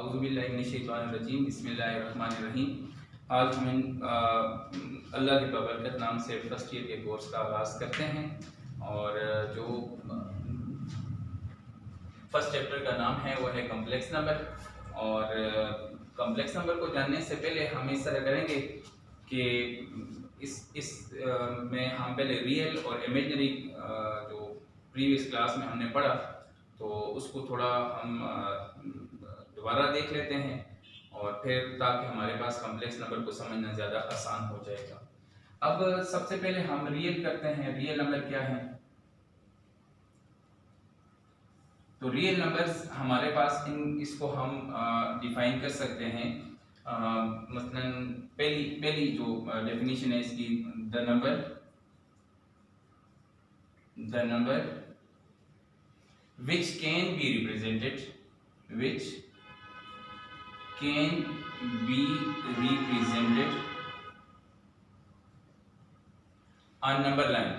औज़ुबिल्लाहिमिनश्शैतानिर्रजीम बिस्मिल्लाहिर्रहमानिर्रहीम। आज हम अल्लाह के बबरकत नाम से फर्स्ट ईयर के कोर्स का आगाज़ करते हैं और जो फर्स्ट चैप्टर का नाम है वो है कम्प्लेक्स नंबर। और कम्प्लेक्स नंबर को जानने से पहले हम इस तरह करेंगे कि इस में हम पहले रियल और इमेजिनरी जो प्रीवियस क्लास में हमने पढ़ा तो उसको थोड़ा हम दोबारा देख लेते हैं और फिर ताकि हमारे पास कम्प्लेक्स नंबर को समझना ज़्यादा आसान हो जाएगा। अब सबसे पहले हम रियल करते हैं। रियल नंबर क्या है? तो रियल नंबर्स हमारे पास इसको हम डिफाइन कर सकते हैं। मसलन पहली जो डेफिनेशन है इसकी, the number which can be represented on number line.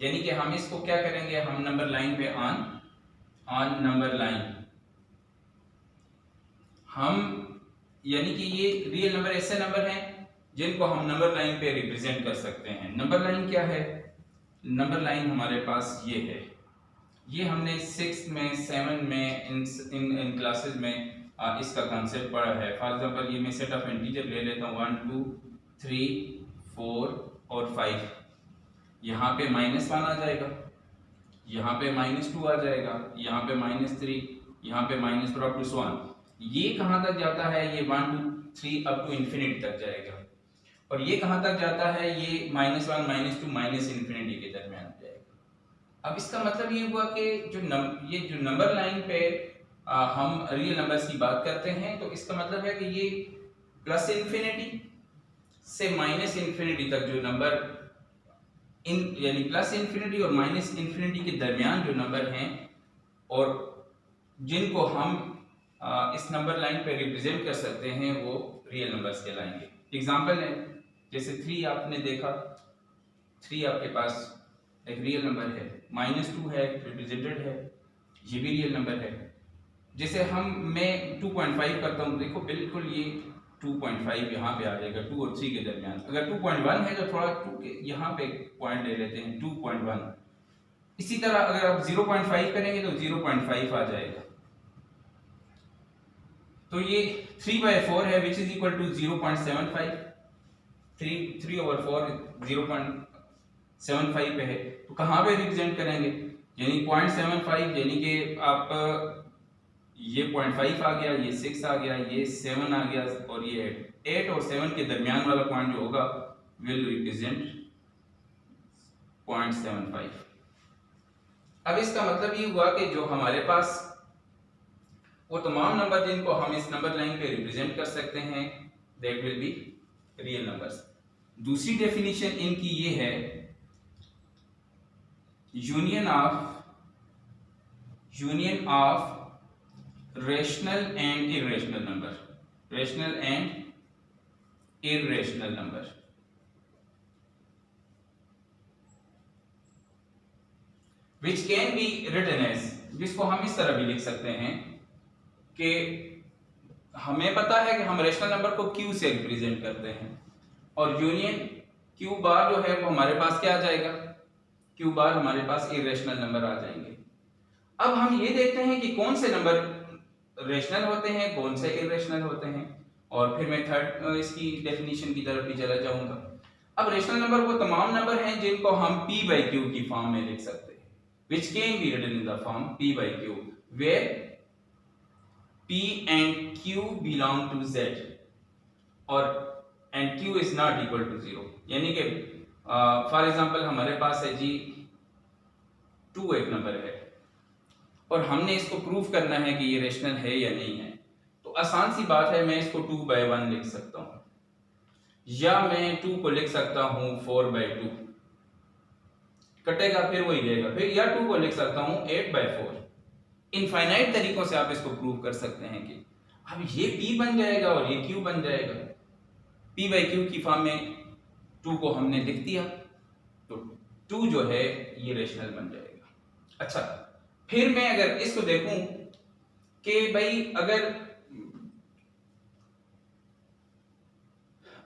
यानी कि हम इसको क्या करेंगे, हम नंबर लाइन पे ऑन नंबर लाइन हम, यानी कि ये रियल नंबर ऐसे नंबर हैं जिनको हम नंबर लाइन पे रिप्रेजेंट कर सकते हैं। नंबर लाइन क्या है? नंबर लाइन हमारे पास ये है। ये हमने 6 में 7 में इन क्लासेस में इसका कॉन्सेप्ट पढ़ा है। फॉर एग्जांपल ये मैं सेट ऑफ इंटीजर ले लेता हूँ 1 2 3 4 और 5। यहाँ पे -1 आ जाएगा, यहाँ पे -2 आ जाएगा, यहाँ पे -3, यहाँ पे -4 अप टू सो ऑन। ये कहाँ तक जाता है? ये 1 2 3 अप टू इन्फिनिटी तक जाएगा। और ये कहाँ तक जाता है? ये -1 -2 -इन्फिनिटी के दरमियान जाएगा। अब इसका मतलब ये हुआ कि ये जो नंबर लाइन पे हम रियल नंबर्स की बात करते हैं तो इसका मतलब है कि ये प्लस इन्फिनिटी से माइनस इन्फिनिटी तक जो नंबर यानी प्लस इन्फिनिटी और माइनस इन्फिनिटी के दरमियान जो नंबर हैं और जिनको हम इस नंबर लाइन पे रिप्रेजेंट कर सकते हैं वो रियल नंबर्स कहलाएंगे। एग्जांपल है जैसे 3 आपने देखा, 3 आपके पास एक रियल नंबर है, -2 है रिप्रेजेंटेड है, ये भी रियल नंबर है। जैसे मैं 2.5 करता हूँ, देखो बिल्कुल ये 2.5 यहाँ पे आ जाएगा 2 और 3 के दरमियान। अगर 2.1 है तो थोड़ा 2 के यहाँ पे पॉइंट ले लेते हैं 2.1। इसी तरह अगर आप 0.5 करेंगे तो 0.5 आ जाएगा। तो ये 3/4 है विच इज इक्वल टू 0.75। 3/4 0.75 पे है तो कहाँ पे रिप्रेजेंट करेंगे? यानी 0.75, यानी कि आप ये 0.5 आ गया, ये 6 आ गया, ये 7 आ गया और ये 8 और 7 के दरमियान वाला पॉइंट जो होगा विल रिप्रेजेंट 0.75। अब इसका मतलब ये हुआ कि जो हमारे पास वो तमाम नंबर जिनको हम इस नंबर लाइन पे रिप्रेजेंट कर सकते हैं that will be real numbers. दूसरी डेफिनेशन इनकी ये है, union of rational and irrational number. Which can be written as, जिसको हम इस तरह भी लिख सकते हैं कि हमें पता है कि हम रेशनल नंबर को Q से रिप्रेजेंट करते हैं और यूनियन Q बार जो है वो हमारे पास क्या आ जाएगा? Q बार हमारे पास इरेशनल नंबर आ जाएंगे। अब हम ये देखते हैं कि कौन से नंबर रेशनल होते हैं, कौन से इरेशनल होते हैं, और फिर मैं थर्ड इसकी डेफिनेशन की तरफ भी चला जाऊंगा। अब रेशनल नंबर वो तमाम नंबर हैं जिनको हम P/Q की फॉर्म में लिख सकते हैं, which can be written in the form P/Q where P and Q belong to Z और and Q is not equal to 0। यानी कि फॉर एग्जांपल हमारे पास है जी 2 एक नंबर है और हमने इसको प्रूव करना है कि ये रेशनल है या नहीं है। तो आसान सी बात है, मैं इसको 2/1 लिख सकता हूँ या मैं 2 को लिख सकता हूँ 4/2, कटेगा फिर वही रहेगा, फिर या 2 को लिख सकता हूँ 8/4। इनफाइनाइट तरीकों से आप इसको प्रूव कर सकते हैं कि अब ये P बन जाएगा और ये Q बन जाएगा। P/Q की फॉर्म में 2 को हमने लिख दिया तो 2 जो है ये रेशनल बन जाएगा। अच्छा, फिर मैं अगर इसको देखूं कि भाई अगर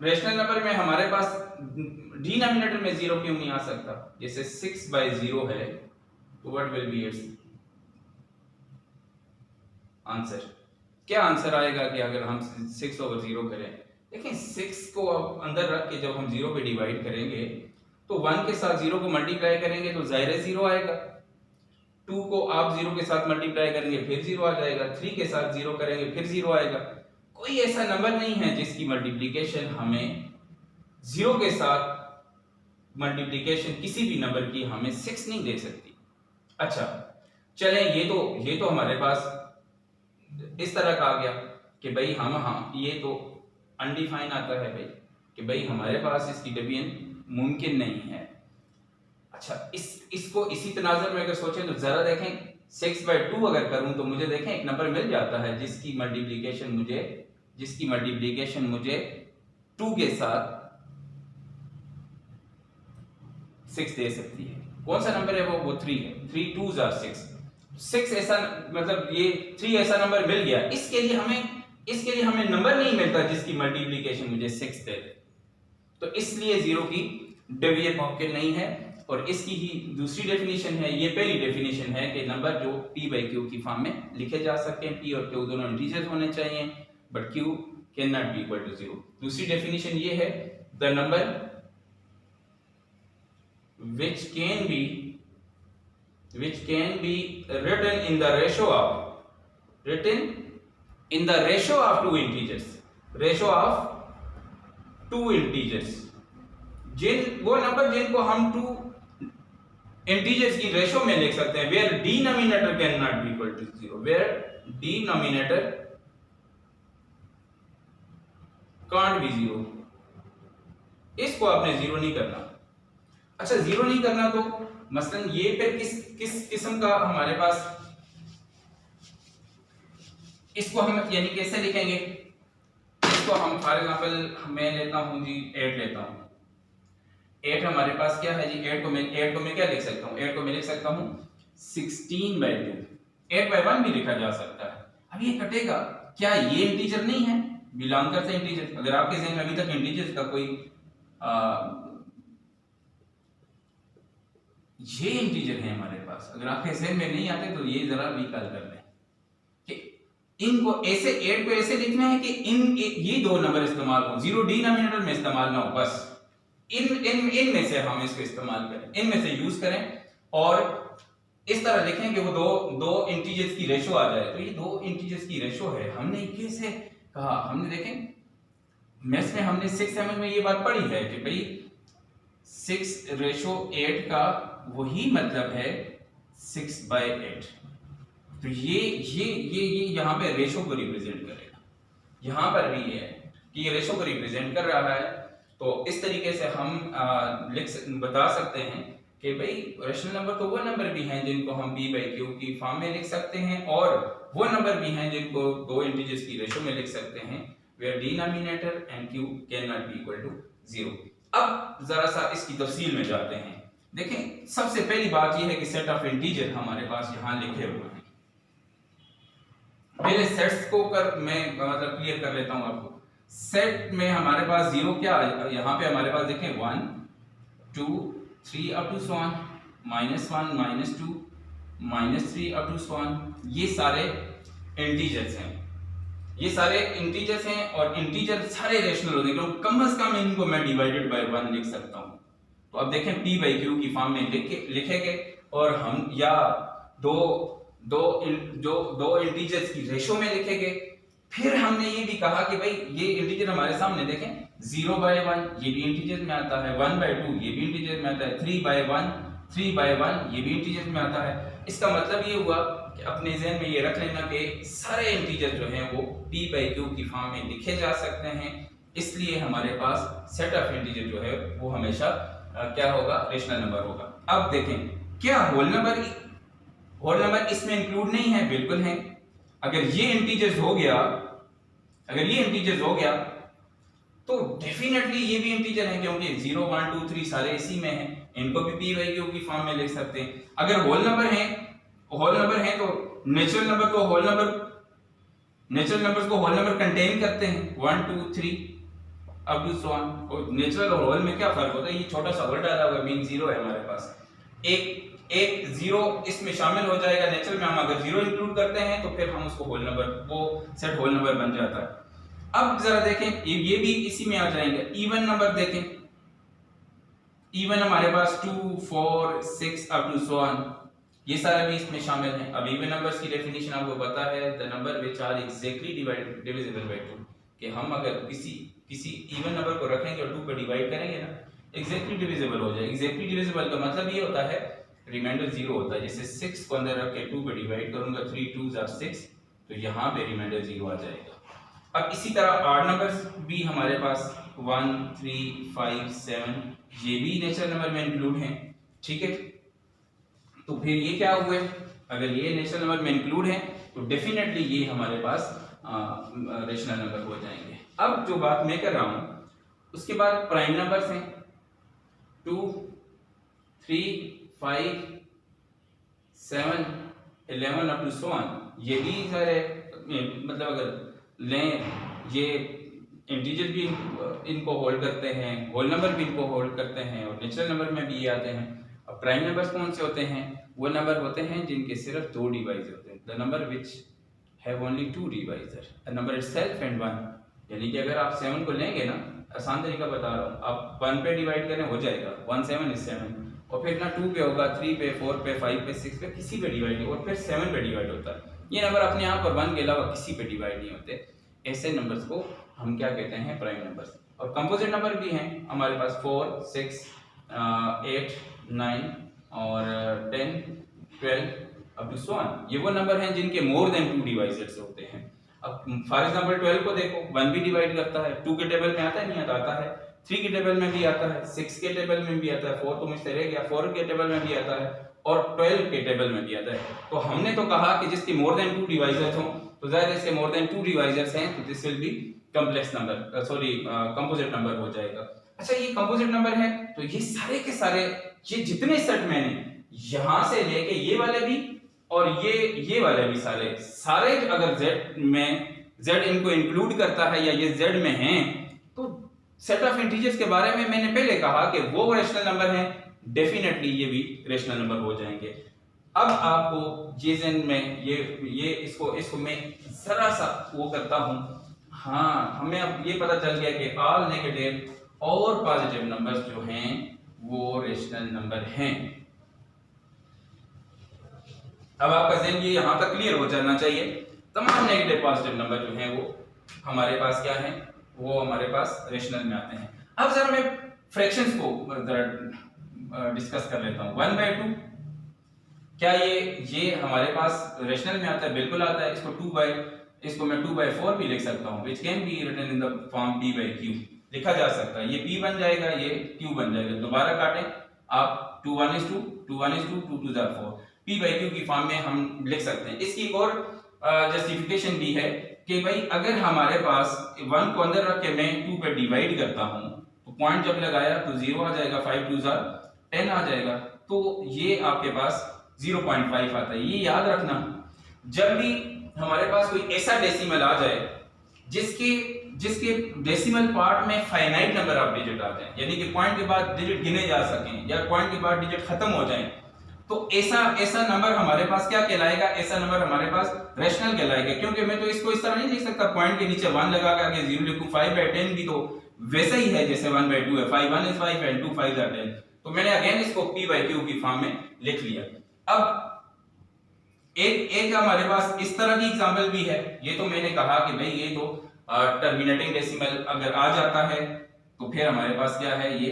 रेशनल नंबर में हमारे पास डिनोमिनेटर में 0 क्यों नहीं आ सकता? जैसे 6/0 है तो what will be it's answer? क्या आंसर आएगा कि अगर हम 6/0 करें? देखिए 6 को अब अंदर रख के जब हम 0 पे डिवाइड करेंगे तो 1 के साथ 0 को मल्टीप्लाई करेंगे तो जाहिर है 0 आएगा। 2 को आप 0 के साथ मल्टीप्लाई करेंगे फिर 0 आ जाएगा। 3 के साथ 0 करेंगे फिर 0 आएगा। कोई ऐसा नंबर नहीं है जिसकी मल्टीप्लिकेशन हमें 0 के साथ मल्टीप्लिकेशन किसी भी नंबर की हमें 6 नहीं दे सकती। अच्छा चलें, ये तो हमारे पास इस तरह का आ गया कि भाई हम ये तो अनडिफाइन आता है भाई कि भाई हमारे पास इसकी डिवीजन मुमकिन नहीं है। अच्छा इसको इसी तनाज़ुर में अगर सोचें तो जरा देखें 6/2 अगर करूं तो मुझे देखें एक नंबर मिल जाता है जिसकी मल्टीप्लिकेशन मुझे 2 के साथ 6 दे सकती है। कौन सा नंबर है वो 3 है। 3 2s are 6 ऐसा मतलब ये 3 ऐसा नंबर मिल गया। इसके लिए हमें नंबर नहीं मिलता जिसकी मल्टीप्लिकेशन मुझे 6 दे। तो इसलिए 0 की डिवीजन मुमकिन नहीं है। और इसकी ही दूसरी डेफिनेशन है, ये पहली डेफिनेशन है कि नंबर जो p/q की फॉर्म में लिखे जा सकते हैं। p और q दोनों इंटीजर्स होने चाहिए but q can not be equal to 0। दूसरी डेफिनेशन ये है the number which can be written in the ratio of two integers, वो नंबर जिनको हम 2 इंटीजर्स की रेशो में लिख सकते हैं where denominator cannot be equal to 0, where denominator can't be 0। इसको आपने 0 नहीं करना। अच्छा 0 नहीं करना तो मसलन ये फिर किस किस्म का हमारे पास, इसको हम यानी कैसे लिखेंगे? इसको हम फॉर एग्जांपल मैं लेता हूं जी 8 लेता हूं। 8 हमारे पास क्या है जी? 8 को मैं क्या लिख सकता हूं? 8 को मैं लिख सकता हूं 16/2। 8/1 भी लिखा जा सकता है। अब ये कटेगा, क्या ये इंटीजर नहीं है? बिलोंग करते हैं इंटीजर। अगर आपके ज़हन में अभी तक इंटीजर का कोई ये इंटीजर है हमारे पास, अगर आपके ज़हन में नहीं आते तो ये जरा रिकॉल कर लें कि इनको ऐसे 8 को ऐसे लिखना है कि ये 2 नंबर इस्तेमाल हो, 0 डिनोमिनेटर में इस्तेमाल ना हो, बस इन में से हम इसको इस्तेमाल करें, इनमें से यूज करें और इस तरह लिखें कि वो दो इंटीजर्स की रेशो आ जाए। तो ये 2 इंटीजर्स की रेशो है। हमने कैसे कहा? हमने देखें मैथ्स में हमने 6 7 में ये बात पढ़ी है कि भाई 6/8 का वही मतलब है 6/8। तो ये यहाँ पे रेशो को रिप्रेजेंट करेगा। यहाँ पर भी ये है कि ये रेशो को रिप्रेजेंट कर रहा है। तो इस तरीके से हम बता सकते हैं कि भाई रेशनल नंबर तो वो नंबर भी हैं जिनको हम p/q की फॉर्म में लिख सकते हैं और वो नंबर भी हैं जिनको 2 इंटीजर्स की रेशो में लिख सकते हैं where denominator and q cannot be equal to 0। अब जरा सा इसकी तफसील में जाते हैं। देखें सबसे पहली बात यह है कि सेट ऑफ इंटीजर हमारे पास यहाँ लिखे हुए हैं। पहले सेट्स को मैं मतलब क्लियर कर लेता हूँ आपको। सेट में हमारे पास 0 क्या यहाँ पे हमारे पास देखें 1 2 3 up to so on, -1 -2 -3 up to so on। ये सारे इंटीजर्स हैं, ये सारे इंटीजर्स हैं और इंटीजर सारे रेशनल होते हैं क्योंकि कम से कम इनको मैं डिवाइडेड बाय 1 लिख सकता हूँ। तो अब देखें p/q की फॉर्म में लिखेंगे और हम या दो इंटीजर्स की रेशो में लिखेंगे। फिर हमने ये भी कहा कि भाई ये इंटीजर हमारे सामने देखें 0/1 ये भी इंटीजर में आता है, 1/2 ये भी इंटीजर में आता है, 3/1 ये भी इंटीजर में आता है। इसका मतलब ये हुआ कि अपने ज़हन में ये रख लेना कि सारे इंटीजर जो हैं वो p/q की फॉर्म में लिखे जा सकते हैं। इसलिए हमारे पास सेट ऑफ इंटीजर जो है वो हमेशा क्या होगा? रेशनल नंबर होगा। अब देखें क्या होल नंबर इसमें इंक्लूड नहीं है? बिल्कुल है। अगर ये इंटीजर्स हो गया तो डेफिनेटली ये भी इंटीजर है क्योंकि 0 1 2 3 सारे इसी में हैं। इनको भी p/q की फॉर्म में लिख सकते हैं। अगर होल नंबर है तो नेचुरल नंबर्स को होल नंबर कंटेन करते हैं 1 2 3। Up to so on. और नेचुरल और होल में क्या फर्क होता है, ये छोटा सा होल डाला हुआ है, मीन जीरो है हमारे पास, एक जीरो इसमें शामिल हो जाएगा। नेचुरल में हम अगर जीरो इंक्लूड करते हैं तो फिर हम उसको होल नंबर, वो सेट होल नंबर बन जाता है। अब जरा देखें ये भी इसी में आ जाएंगे। इवन नंबर देखें, इवन हमारे पास 2 4 6 अप टू सो ऑन, ये सारे भी इसमें शामिल हैं। अब इवन नंबर्स की डेफिनेशन आपको पता है, the number which are exactly divisible by 2, कि हम अगर किसी इवन नंबर को रखेंगे और 2 पे डिवाइड करेंगे ना, एग्जैक्टली डिविजिबल हो जाए। एग्जैक्टली डिविजिबल का मतलब ये होता है रिमाइंडर जीरो होता है। जैसे 6 को अंदर रख के 2 पे डिवाइड करूंगा, 3 2s are 6, तो यहाँ पे रिमाइंडर जीरो आ जाएगा। अब इसी तरह ऑड नंबर्स भी हमारे पास 1 3 5 7 ये भी नेचुरल नंबर में इंक्लूड हैं, ठीक है। तो फिर ये क्या हुए, अगर ये नेचुरल नंबर में इंक्लूड हैं तो डेफिनेटली ये हमारे पास रेशनल नंबर हो जाएंगे। अब जो बात मैं कर रहा हूँ उसके बाद प्राइम नंबर्स हैं 2 3 5 7 11 अप टू सो ऑन, ये भी सारे मतलब अगर लें ये इंटीजर भी इनको होल्ड करते हैं, होल नंबर भी इनको होल्ड करते हैं और नेचुरल नंबर में भी ये आते हैं। अब प्राइम नंबर्स कौन से होते हैं, वो नंबर होते हैं जिनके सिर्फ 2 डिवाइजर होते हैं, the number which have only 2 divisor, the number itself and 1। यानी कि अगर आप 7 को लेंगे ना, आसान तरीका बता रहा हूँ, आप 1 पे डिवाइड करें हो जाएगा, 1 7 is 7, और फिर ना 2 पे होगा, 3 पे 4 पे 5 पे 6 पे किसी पे डिवाइड नहीं, और फिर 7 पे डिवाइड होता है। ये नंबर अपने आप पर 1 के अलावा किसी पे डिवाइड नहीं होते। ऐसे नंबर्स को हम क्या कहते हैं, प्राइम नंबर्स। और कंपोजिट नंबर भी हैं हमारे पास 4 6 8 9 और 10 12 अप टू सो ऑन। ये वो नंबर हैं जिनके मोर देन 2 डिवाइजर्स होते हैं। अब फॉर एग्जांपल 12 को देखो, 1 भी डिवाइड करता है, 2 के टेबल में आता है, नहीं आता है, 3 के टेबल में भी आता है, 6 के टेबल में भी आता है, 4 तो मुझसे रह गया, 4 के टेबल में भी आता है और 12 के टेबल में भी आता है। तो हमने तो कहा कि जिसके मोर देन 2 डिवाइजर्स हों, तो जाहिर है मोर देन 2 डिवाइजर्स हैं तो this will be complex number, sorry composite number हो जाएगा। अच्छा, ये कंपोजिट नंबर है तो ये सारे के सारे, ये जितने सेट मैंने यहां से लेके ये वाले भी और ये वाले भी सारे अगर z में z इनको इंक्लूड करता है या ये z में हैं, तो सेट ऑफ इंटीजर्स के बारे में मैंने पहले कहा कि वो रेशनल नंबर हैं, डेफिनेटली ये भी रेशनल नंबर हो जाएंगे। अब आपको जेजन में ये इसको मैं जरा सा वो करता हूं। हाँ, हमें अब ये पता चल गया कि ऑल नेगेटिव और पॉजिटिव नंबर्स जो हैं वो रेशनल नंबर हैं। अब आपका ज़हन ये यहां तक क्लियर हो जाना चाहिए। तमाम नेगेटिव पॉजिटिव नंबर जो हैं वो हमारे पास क्या है, वो हमारे पास रेशनल में आते हैं। अब जरा मैं फ्रैक्शंस को जरा डिस्कस कर लेता हूं। 1/2 क्या ये हमारे पास रेशनल में आता है? बिल्कुल आता है। इसको मैं 2/4 भी लिख सकता हूं, which can be written in the form p/q, लिखा जा सकता है। ये p बन जाएगा, ये q बन जाएगा। दोबारा काटें आप, 2 1 is 2 2 1 is 2 2 2 are 4, p/q की फॉर्म में हम लिख सकते हैं। इसकी एक और जस्टिफिकेशन भी है कि भाई अगर हमारे पास 1 को अंदर रख के मैं 2 पे डिवाइड करता हूं तो पॉइंट जब लगाया तो 0 आ जाएगा, 5 2s are 10 आ जाएगा, तो ये आपके पास 0.5 आता है। ये याद रखना, जब भी हमारे पास कोई ऐसा डेसिमल आ जाए जिसके डेसिमल पार्ट में फाइनाइट नंबर ऑफ डिजिट आ जाए, यानी कि पॉइंट के बाद डिजिट गिने जा सकें या पॉइंट के बाद डिजिट खत्म हो जाए, तो ऐसा नंबर हमारे पास क्या कहलाएगा? ऐसा नंबर हमारे पास रेशनल कहलाएगा। क्योंकि मैं तो इसको इस तरह नहीं लिख सकता, पॉइंट के नीचे 1 लगा करके 0 लिखूं। 5/10 भी तो वैसा ही है जैसे 1/2 है। 5 1 is 5 and 2 5 are 10, तो मैंने अगेन इसको p/q की फॉर्म में लिख लिया। अब एक हमारे पास इस तरह की एग्जांपल भी है। ये तो मैंने कहा कि भाई ये तो टर्मिनेटिंग डेसिमल अगर आ जाता है तो फिर हमारे पास क्या है, ये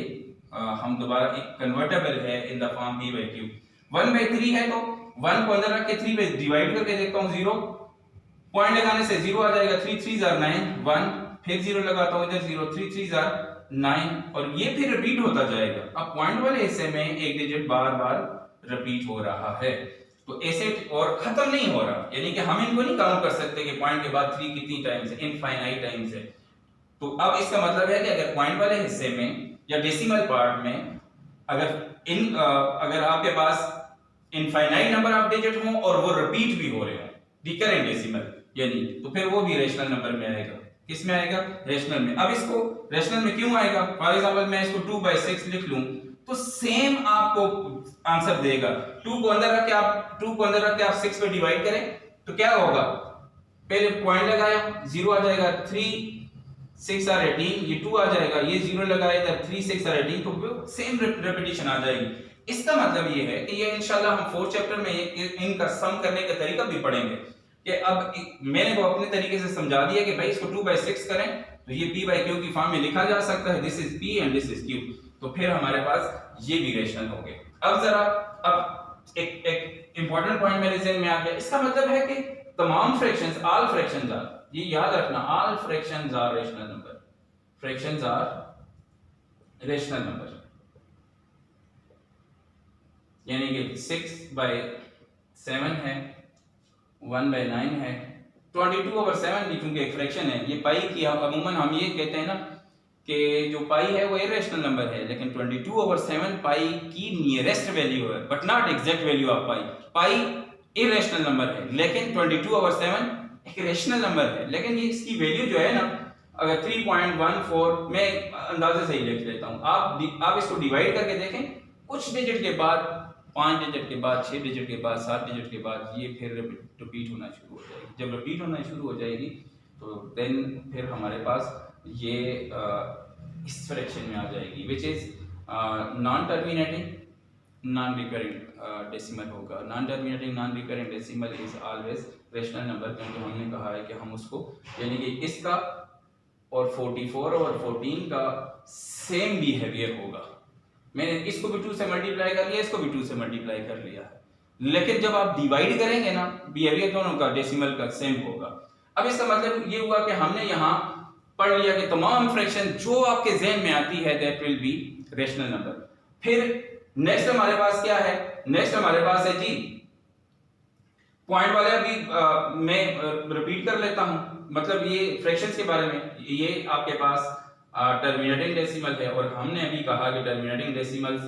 हम दोबारा एक कन्वर्टेबल है इन द फॉर्म p/q। 1/3 है तो 1 को अंदर रख के 3 पे डिवाइड करके देखता हूं, 0 पॉइंट लगाने से 0 आ जाएगा। 3 3s are 9 1, फिर 0 लगाता हूं इधर 0 3 3s are 9, और ये फिर रिपीट होता जाएगा। अब पॉइंट वाले हिस्से में एक डिजिट बार बार रिपीट हो रहा है, तो ऐसे और खत्म नहीं हो रहा, यानी कि हम इनको नहीं काउंट कर सकते कि पॉइंट के बाद 3 कितनी टाइम्स है, इनफाइनाइट टाइम्स है। तो अब इसका मतलब है कि अगर पॉइंट वाले हिस्से में या डेसिमल पार्ट में अगर आपके पास इनफाइनाइट नंबर ऑफ डिजिट हो और वो रिपीट भी हो रहे हो, रिकरेंट डेसिमल यानी, तो फिर वो भी रेशनल नंबर में आएगा। किस में आएगा? रेशनल में। अब इसको रेशनल में क्यों आएगा? फॉर एग्जांपल मैं इसको 2/6 लिख लूं तो सेम आपको आंसर देगा। 2 को अंदर रख के आप 6 पे डिवाइड करें तो क्या होगा? पहले पॉइंट लगाया 0 आ जाएगा, 3 6 आर 18, ये 2 आ जाएगा, ये 0 लगाया इधर 3 6 आर 18, तो सेम रेपिटेशन आ जाएगी। इसका मतलब ये है कि ये इंशाल्लाह हम 4th चैप्टर में इनका सम करने का तरीका भी पढ़ेंगे कि अब मैंने वो अपने तरीके से समझा दिया कि भाई इसको 2/6 करें तो ये p/q की फॉर्म में लिखा जा सकता है, this is p and this is q, तो फिर हमारे पास ये भी रेशनल हो गए। अब जरा अब एक इंपॉर्टेंट पॉइंट मेरे ज़हन में आ गया। इसका मतलब है कि तमाम फ्रैक्शंस, ऑल फ्रैक्शंस आर, ये याद रखना, all fractions are rational number, fractions are rational number, यानी कि 6/7 है, 1/9 है, 22/7 भी चूंकि एक फ्रैक्शन है, ये पाई की अमूमन हम ये कहते हैं ना कि जो पाई है वो इरेशनल नंबर है, लेकिन 22/7 पाई की नियरेस्ट वैल्यू है but not exact value of pi. Pi irrational number है लेकिन 22/7 एक रेशनल नंबर है, लेकिन ये इसकी वैल्यू जो है ना, अगर 3.14 मैं अंदाजे से ही लिख लेता हूं, आप इसको डिवाइड करके देखें, कुछ डिजिट के बाद 5 डिजिट के बाद 6 डिजिट के बाद 7 डिजिट के बाद ये फिर रिपीट होना शुरू हो जाएगी। जब रिपीट होना शुरू हो जाएगी तो देन फिर हमारे पास ये इस फ्रैक्शन में आ जाएगी, which is non terminating non recurring decimal होगा। Non terminating non recurring decimal is always rational number, क्योंकि हमने कहा है कि हम उसको, यानी कि इसका और 44 और 14 का सेम बिहेवियर होगा। मैंने इसको भी 2 से मल्टीप्लाई कर लिया, इसको भी 2 से मल्टीप्लाई कर लिया, लेकिन जब आप डिवाइड करेंगे ना, बिहेवियर दोनों का डेसिमल का सेम होगा। अब इसका मतलब ये हुआ कि हमने यहाँ पढ़ लिया कि तमाम फ्रैक्शन जो आपके जहन में आती है that will B rational number. फिर नेक्स्ट हमारे पास क्या है? नेक्स्ट हमारे पास है जी पॉइंट वाले। अभी मैं रिपीट कर लेता हूं, मतलब ये फ्रैक्शंस के बारे में, ये आपके पास टर्मिनेटिंग डेसिमल है और हमने अभी कहा कि टर्मिनेटिंग डेसिमल्स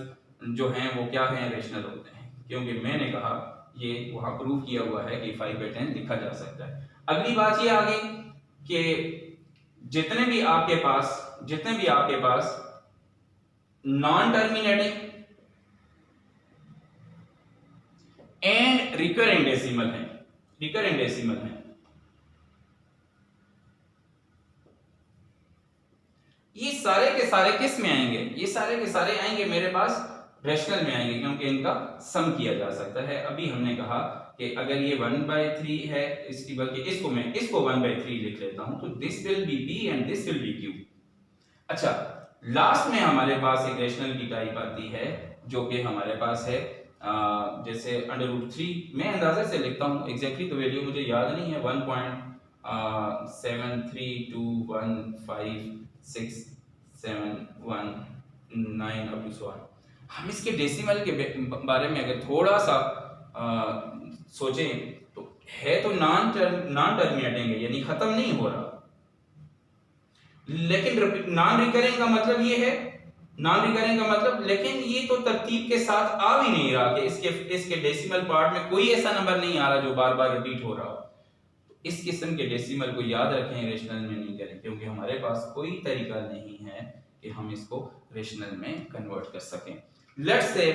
जो हैं वो क्या हैं? रेशनल होते हैं, क्योंकि मैंने कहा ये वहां प्रूव किया हुआ है कि 5/10 लिखा जा सकता है। अगली बात ये आ गई कि जितने भी आपके पास non terminating and recurring decimal है, ये सारे के सारे किस में आएंगे? ये सारे के सारे आएंगे मेरे पास रेशनल में आएंगे, क्योंकि इनका सम किया जा सकता है। अभी हमने कहा कि अगर ये 1/3 है, इसकी बल्कि इसको 1/3 लिख लेता हूं, तो this will be p and this will be q। अच्छा, लास्ट में हमारे पास एक रेशनल की टाइप आती है जो कि हमारे पास है जैसे √3, मैं अंदाजे से लिखता हूं, एग्जैक्टली तो वैल्यू मुझे याद नहीं है, 1.732156719 अप टू सो ऑन। हम इसके डेसिमल के बारे में अगर थोड़ा सा सोचें तो है तो नॉन टर्मिनेटिंग है, यानी खत्म नहीं हो रहा, लेकिन नॉन रिकरिंग का मतलब ये है, लेकिन ये तो तरतीब के साथ आ भी नहीं रहा कि इसके डेसिमल पार्ट में कोई ऐसा नंबर नहीं आ रहा जो बार बार रिपीट हो रहा हो। तो इस किस्म के डेसिमल को याद रखें, रेशनल में नहीं करें, क्योंकि हमारे पास कोई तरीका नहीं है कि हम इसको रेशनल में कन्वर्ट कर सकें। लेट्स से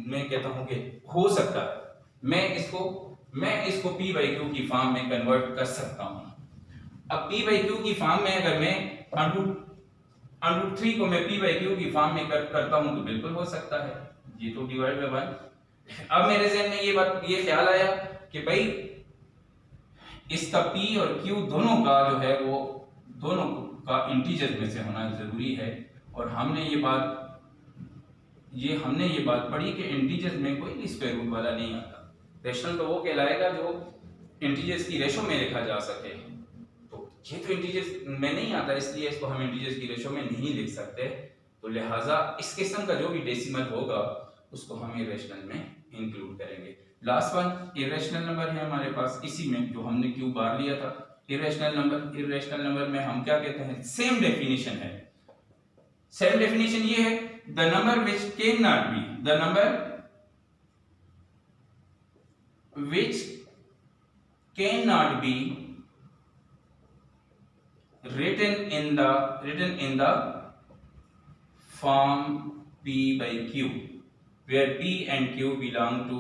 मैं कहता हूं कि हो सकता है मैं इसको p/q की फॉर्म में कन्वर्ट कर सकता हूं। अब p/q की फॉर्म में अगर मैं √3 को मैं p/q की फॉर्म में करता हूं तो बिल्कुल हो सकता है, ये तो डिवाइड बाय 1। अब मेरे ज़हन में ये ख्याल आया कि भाई इसका p और q दोनों का जो है वो दोनों का इंटीजर में से होना जरूरी है, और हमने ये बात पढ़ी कि इंटीजर्स में कोई स्क्वायर रूट वाला नहीं आता। रेशनल तो वो कहलाएगा जो इंटीजर्स की रेशो में लिखा जा सके, तो ये तो इंटीजर्स में नहीं आता, इसलिए इसको हम इंटीजर्स की रेशो में नहीं लिख सकते। तो लिहाजा इस किस्म का जो भी डेसिमल होगा उसको हम इरेशनल में इंक्लूड करेंगे। लास्ट वन इरेशनल नंबर है हमारे पास, इसी में जो हमने क्यू बार लिया था इरेशनल नंबर में हम क्या कहते हैं? सेम डेफिनेशन है। सेम डेफिनेशन ये है, the number which can not B written in the form P by Q, where P and Q belong to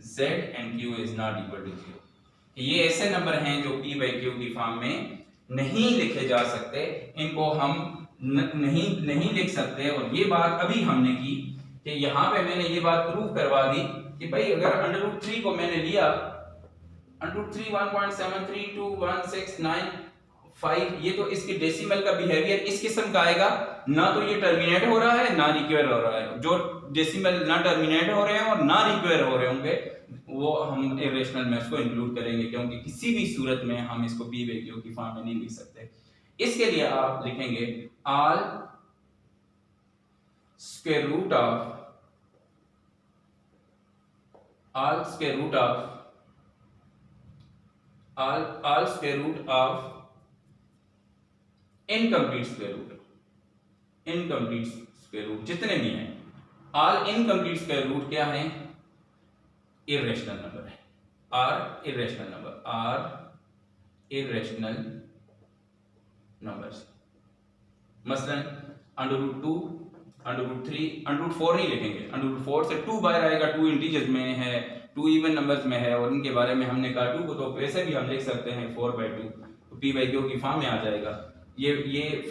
Z and Q is not equal to 0। ये ऐसे नंबर हैं जो P by Q की form में नहीं लिखे जा सकते, इनको हम नहीं लिख सकते। और ये बात अभी हमने की कि यहाँ पे मैंने ये बात प्रूव करवा दी कि भाई अगर √3 को मैंने लिया √3 1.732169 ये तो इसके डेसिमल का बिहेवियर इस किस्म का आएगा, ना तो ये टर्मिनेट हो रहा है ना रिक्वेयर हो रहा है। जो डेसिमल ना टर्मिनेट हो रहे हैं और ना रिक्वेयर हो रहे होंगे वो हम इरेशनल में उसको इंक्लूड करेंगे, क्योंकि किसी भी सूरत में हम इसको P by Q की फॉर्म में नहीं लिख सकते। इसके लिए आप लिखेंगे all square root of incomplete square root जितने भी हैं, ऑल इनकम्प्लीट स्क्वायर रूट क्या है? इरेशनल नंबर है। आर इरेशनल नंबर्स, मसलन √2 √3 √4 नहीं लिखेंगे। √4 से 2 बाहर आएगा, 2 इंटीजर्स में है, 2 इवन नंबर्स में है, और इनके बारे में हमने कहा 2 को तो वैसे भी हम लिख सकते हैं 4/2, तो P by Q की फॉर्म में आ जाएगा। ये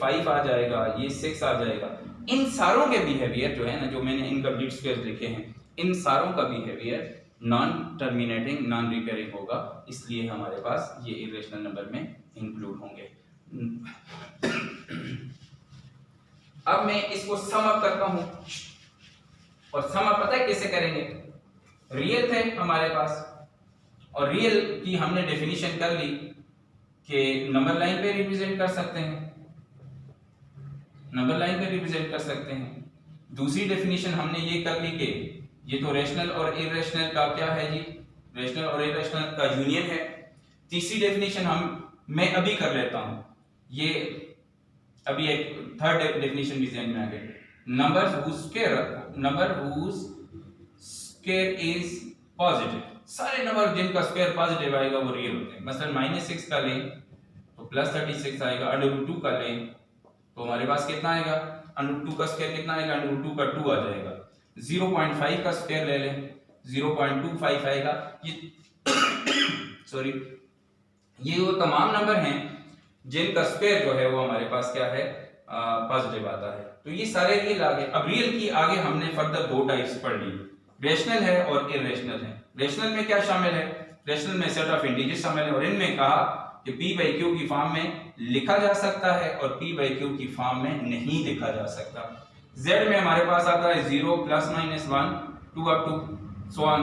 5 आ जाएगा, ये 6 आ जाएगा। इन सारों के बिहेवियर जो है ना, जो मैंने इनकम्प्लीट स्क्वायर्स लिखे हैं, इन सारों का behaviour non terminating non recurring होगा, इसलिए हमारे पास ये इरेशनल नंबर में इंक्लूड होंगे। अब मैं इसको सम अप करता हूं, और सम अप पता है कैसे करेंगे? रियल थे हमारे पास, और रियल की हमने डेफिनेशन कर ली कि नंबर लाइन पे रिप्रेजेंट कर सकते हैं, दूसरी डेफिनेशन हमने ये कर ली कि ये तो रेशनल और इरेशनल का क्या है जी? रेशनल और इरेशनल का यूनियन है। तीसरी डेफिनेशन मैं अभी कर लेता हूं, ये अभी एक थर्ड डेफिनेशन भी ज़हन में आ गई। Number whose square is positive, सारे नंबर जिनका स्क्वायर पॉजिटिव आएगा वो रियल होते हैं। मसलन -6 का लें तो +36 आएगा, √2 का लें तो हमारे पास कितना आएगा? √2 का स्क्वायर कितना आएगा? √2 का 2 आ जाएगा। 0.5 का स्क्वायर ले लें, 0.25 आएगा। सॉरी, ये वो तमाम नंबर हैं जिनका स्क्वायर जो है वो हमारे पास क्या है? पॉजिटिव आता है। तो ये सारे रियल आ गए। अब रियल की आगे हमने फर्दर 2 टाइप्स पढ़ ली, रेशनल है और इरेशनल है। रेशनल में क्या शामिल है? रेशनल में सेट ऑफ इंटीजर्स शामिल है, और इनमें कहा कि P by Q की फॉर्म में लिखा जा सकता है और P by Q की फॉर्म में नहीं लिखा जा सकता। Z में हमारे पास आता है 0 +-1 2 up to so on,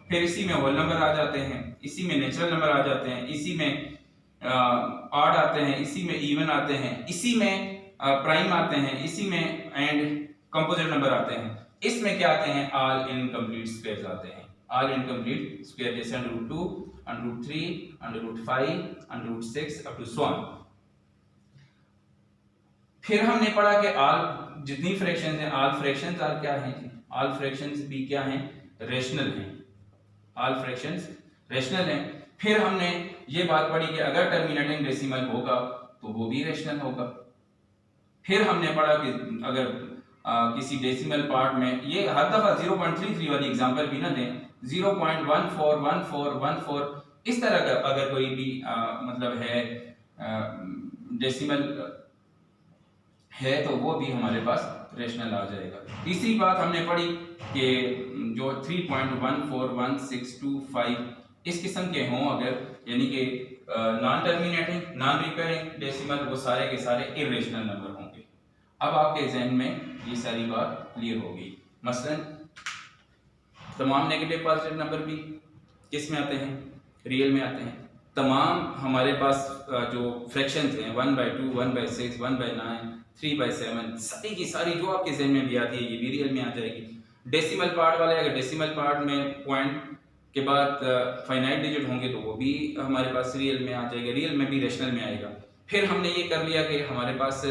फिर इसी में होल नंबर आ जाते हैं, इसी में नेचुरल नंबर आ जाते हैं, इसी में ऑड आते हैं, इसी में इवन आते हैं, इसी में प्राइम आते हैं, इसी में एंड कंपोजिट नंबर आते हैं। इसमें क्या आते हैं? ऑल इनकम्प्लीट स्क्वायर्स आते हैं। ऑल इनकम्प्लीट स्क्वायर जैसे √2 √3 √5 √6 up to so on। फिर हमने पढ़ा कि ऑल जितनी फ्रैक्शंस हैं, ऑल फ्रैक्शंस आर क्या हैं? ऑल फ्रैक्शंस भी क्या हैं? रेशनल हैं। ऑल फ्रैक्शंस रेशनल हैं। फिर हमने ये बात पढ़ी कि अगर टर्मिनेटिंग डेसिमल होगा तो वो भी रेशनल होगा। फिर हमने पढ़ा कि अगर किसी डेसिमल पार्ट में, ये हर दफा 0.33 वाली एग्जांपल भी ना दें, 0.141414 इस तरह का अगर कोई भी मतलब है डेसिमल है तो वो भी हमारे पास रेशनल आ जाएगा। तीसरी बात हमने पढ़ी कि जो 3.141625 इस किस्म के हों अगर, यानी कि non terminating non recurring decimal, वो सारे के सारे इरेशनल नंबर होंगे। अब आपके जहन में ये सारी बात क्लियर होगी। मसलन तमाम नेगेटिव पॉजिटिव नंबर भी किस में आते हैं? रियल में आते हैं। तमाम हमारे पास जो फ्रैक्शंस हैं 1/2 1/6 1/9 3/7 सारी की सारी जो आपके जहन में भी आती है ये भी रियल में आ जाएगी। डेसिमल पार्ट वाले अगर डेसिमल पार्ट में पॉइंट के बाद फाइनाइट डिजिट होंगे तो वो भी हमारे पास रियल में आ जाएगा, रियल में भी रेशनल में आएगा। फिर हमने ये कर लिया कि हमारे पास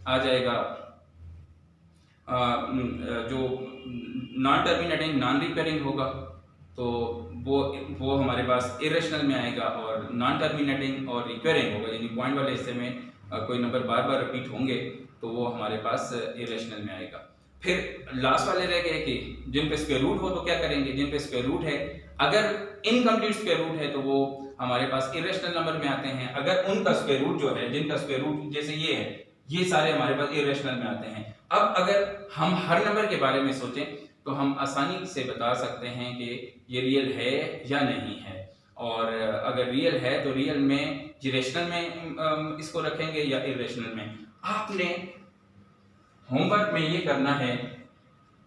आ जाएगा जो नॉन टर्मिनेटिंग नॉन रिकरिंग होगा तो वो हमारे पास इरेशनल में आएगा, और नॉन टर्मिनेटिंग और रिकरिंग होगा, यानी पॉइंट वाले हिस्से में कोई नंबर बार बार रिपीट होंगे तो वो हमारे पास इरेशनल में आएगा। फिर लास्ट वाले रह गए कि जिन पे स्क्वायर रूट हो तो क्या करेंगे, जिन पे स्क्वायर रूट है, अगर इनकम्प्लीट स्क्वायर रूट है तो वो हमारे पास इरेशनल नंबर में आते हैं। अगर उनका स्क्वायर रूट जो है, जिनका स्क्वायर रूट जैसे ये है, ये सारे हमारे पास इरेशनल में आते हैं। अब अगर हम हर नंबर के बारे में सोचें तो हम आसानी से बता सकते हैं कि ये रियल है या नहीं है, और अगर रियल है तो रियल में रेशनल में इसको रखेंगे या इरेशनल में। आपने होमवर्क में ये करना है,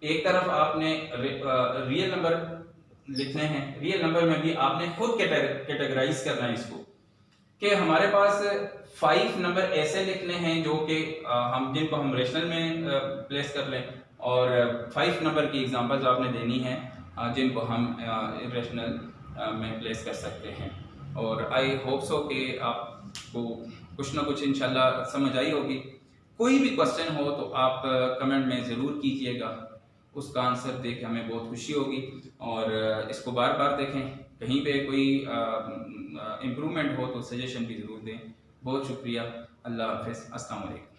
एक तरफ आपने रियल नंबर लिखने हैं, रियल नंबर में भी आपने खुद कैटेगराइज करना है इसको, कि हमारे पास 5 नंबर ऐसे लिखने हैं जो कि हम जिनको हम रेशनल में प्लेस कर लें, और 5 नंबर की एग्जांपल्स आपने देनी है जिनको हम इरेशनल में प्लेस कर सकते हैं। और आई होप सो कि आपको कुछ ना कुछ इंशाल्लाह समझ आई होगी। कोई भी क्वेश्चन हो तो आप कमेंट में ज़रूर कीजिएगा, उसका आंसर देख के हमें बहुत खुशी होगी। और इसको बार बार देखें, कहीं पे कोई इम्प्रूवमेंट हो तो सजेशन भी ज़रूर दें। बहुत शुक्रिया। अल्लाह हाफ़िज़। अस्सलाम वालेकुम।